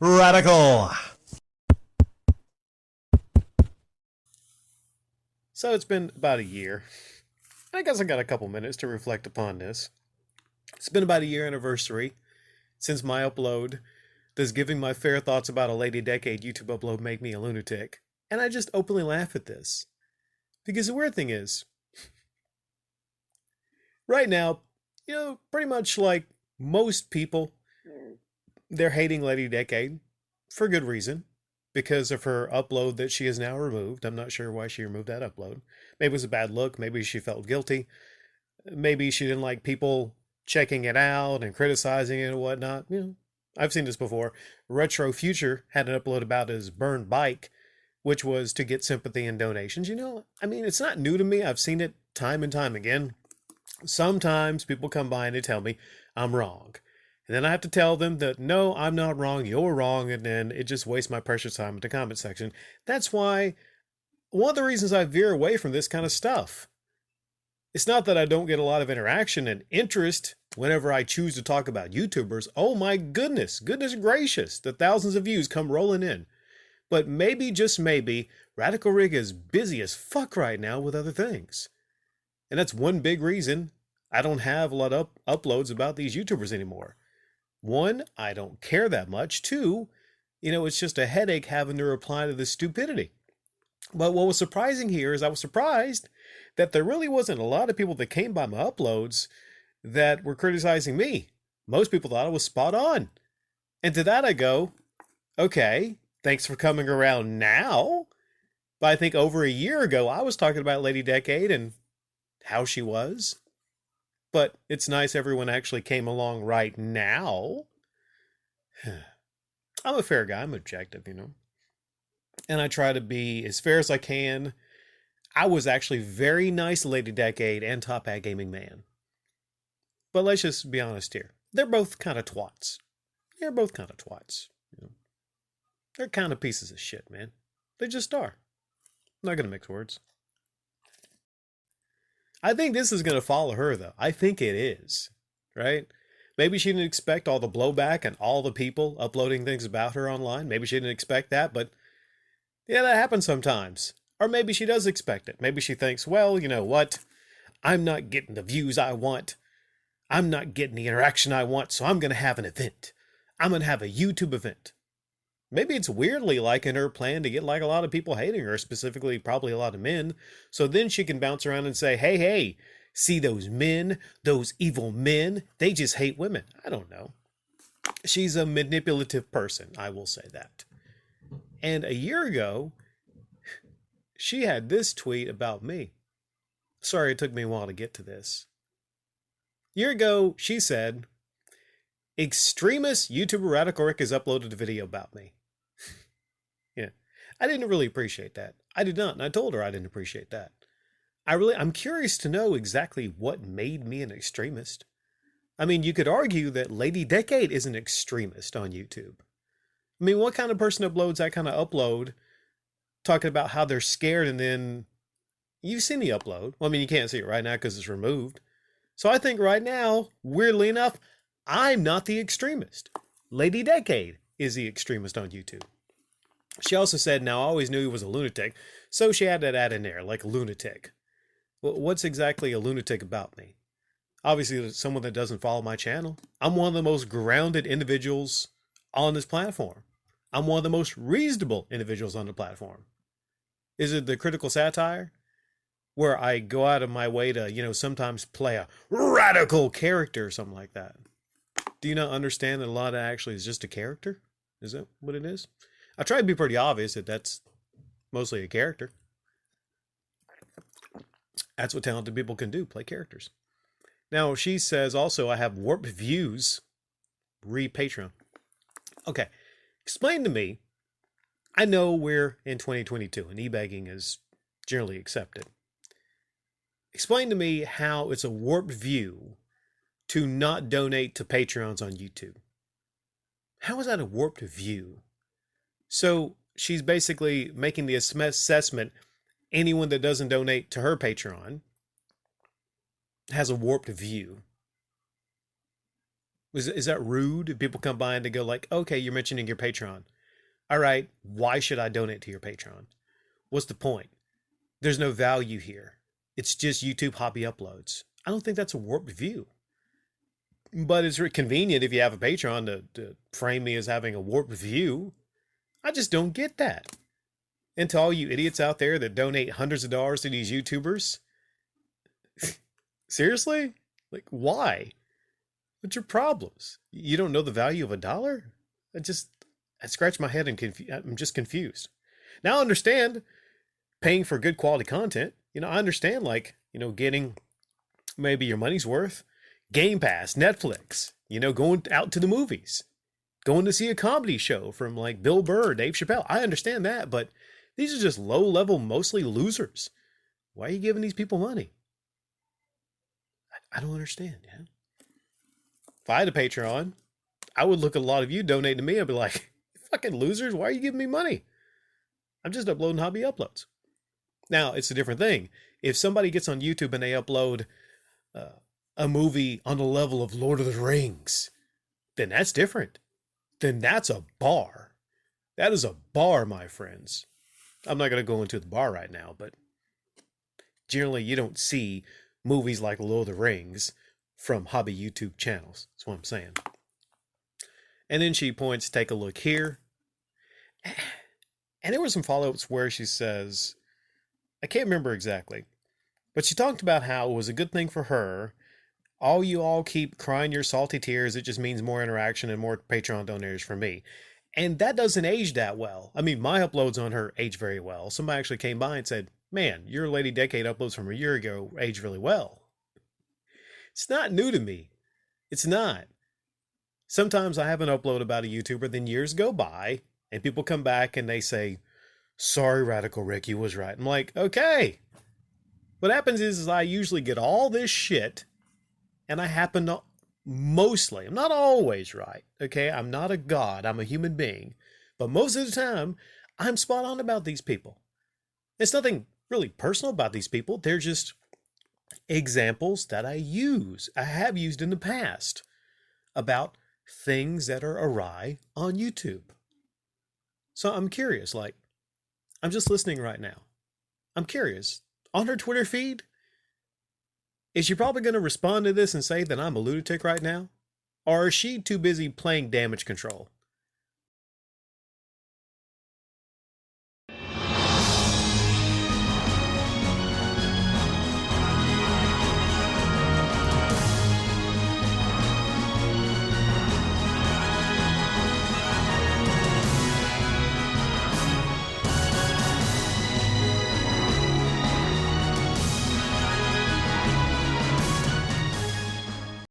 Radical. So it's been about a year. I guess I got a couple minutes to reflect upon this. It's been about a year anniversary since my upload. Does giving my fair thoughts about a Lady Decade YouTube upload make me a lunatic? And I just openly laugh at this. Because the weird thing is, right now, pretty much like most people, they're hating Lady Decade for good reason. Because of her upload that she has now removed. I'm not sure why she removed that upload. Maybe it was a bad look. Maybe she felt guilty. Maybe she didn't like people checking it out and criticizing it and whatnot. I've seen this before. Retro Future had an upload about his burned bike, which was to get sympathy and donations. It's not new to me. I've seen it time and time again. Sometimes people come by and they tell me I'm wrong. And then I have to tell them that, no, I'm not wrong, you're wrong, and then it just wastes my precious time in the comment section. That's why, one of the reasons I veer away from this kind of stuff. It's not that I don't get a lot of interaction and interest whenever I choose to talk about YouTubers. Oh my goodness gracious, the thousands of views come rolling in. But maybe, just maybe, Radical Rig is busy as fuck right now with other things. And that's one big reason I don't have a lot of uploads about these YouTubers anymore. One, I don't care that much. Two, it's just a headache having to reply to this stupidity. But what was surprising here is I was surprised that there really wasn't a lot of people that came by my uploads that were criticizing me. Most people thought I was spot on. And to that I go, okay, thanks for coming around now. But I think over a year ago, I was talking about Lady Decade and how she was. But it's nice everyone actually came along right now. I'm a fair guy. I'm objective, And I try to be as fair as I can. I was actually very nice Lady Decade and Top Hat Gaming Man. But let's just be honest here. They're both kind of twats. They're both kind of twats. They're kind of pieces of shit, man. They just are. I'm not going to mix words. I think this is going to follow her, though. I think it is, right? Maybe she didn't expect all the blowback and all the people uploading things about her online. Maybe she didn't expect that, but yeah, that happens sometimes. Or maybe she does expect it. Maybe she thinks, well, you know what? I'm not getting the views I want. I'm not getting the interaction I want, so I'm going to have an event. I'm going to have a YouTube event. Maybe it's weirdly like in her plan to get like a lot of people hating her, specifically probably a lot of men. So then she can bounce around and say, hey, see those men, those evil men, they just hate women. I don't know. She's a manipulative person, I will say that. And a year ago, she had this tweet about me. Sorry, it took me a while to get to this. A year ago, she said, extremist YouTuber Radical Rick has uploaded a video about me. Yeah, I didn't really appreciate that. I did not, and I told her I didn't appreciate that. I'm curious to know exactly what made me an extremist. I mean, you could argue that Lady Decade is an extremist on YouTube. I mean, what kind of person uploads that kind of upload talking about how they're scared and then you've seen the upload. Well, I mean, you can't see it right now because it's removed. So I think right now, weirdly enough, I'm not the extremist. Lady Decade is the extremist on YouTube. She also said, now I always knew he was a lunatic, so she had that in there, like a lunatic. Well, what's exactly a lunatic about me? Obviously, someone that doesn't follow my channel. I'm one of the most grounded individuals on this platform. I'm one of the most reasonable individuals on the platform. Is it the critical satire? Where I go out of my way to, sometimes play a radical character or something like that. Do you not understand that a lot of that actually is just a character? Is that what it is? I try to be pretty obvious that that's mostly a character. That's what talented people can do, play characters. Now, she says also I have warped views. Read Patreon. Okay, explain to me. I know we're in 2022 and e-begging is generally accepted. Explain to me how it's a warped view to not donate to Patreons on YouTube. How is that a warped view? So she's basically making the assessment anyone that doesn't donate to her Patreon has a warped view. Is that rude? If people come by and they go like, okay, you're mentioning your Patreon. All right, why should I donate to your Patreon? What's the point? There's no value here. It's just YouTube hobby uploads. I don't think that's a warped view. But it's convenient if you have a Patreon to frame me as having a warped view. I just don't get that. And to all you idiots out there that donate hundreds of dollars to these YouTubers, seriously? Like, why? What's your problems? You don't know the value of a dollar? I scratch my head and I'm just confused. Now I understand paying for good quality content. I understand like, getting maybe your money's worth. Game Pass, Netflix, going out to the movies, going to see a comedy show from like Bill Burr, Dave Chappelle. I understand that, but these are just low level, mostly losers. Why are you giving these people money? I don't understand, man. If I had a Patreon, I would look at a lot of you donate to me and be like, fucking losers, why are you giving me money? I'm just uploading hobby uploads. Now, it's a different thing. If somebody gets on YouTube and they upload a movie on the level of Lord of the Rings, then that's different. Then that's a bar. That is a bar, my friends. I'm not going to go into the bar right now, but generally you don't see movies like Lord of the Rings from hobby YouTube channels. That's what I'm saying. And then she points, take a look here. And there were some follow-ups where she says, I can't remember exactly, but she talked about how it was a good thing for her. You all keep crying your salty tears. It just means more interaction and more Patreon donors for me. And that doesn't age that well. I mean, my uploads on her age very well. Somebody actually came by and said, man, your Lady Decade uploads from a year ago age really well. It's not new to me. It's not. Sometimes I have an upload about a YouTuber, then years go by, and people come back and they say, sorry, Radical Rick, you was right. I'm like, okay. What happens is I usually get all this shit, and I happen to mostly, I'm not always right, okay? I'm not a god, I'm a human being. But most of the time, I'm spot on about these people. It's nothing really personal about these people. They're just examples that I have used in the past about things that are awry on YouTube. So I'm curious, like, I'm just listening right now. I'm curious. On her Twitter feed, is she probably going to respond to this and say that I'm a lunatic right now? Or is she too busy playing damage control?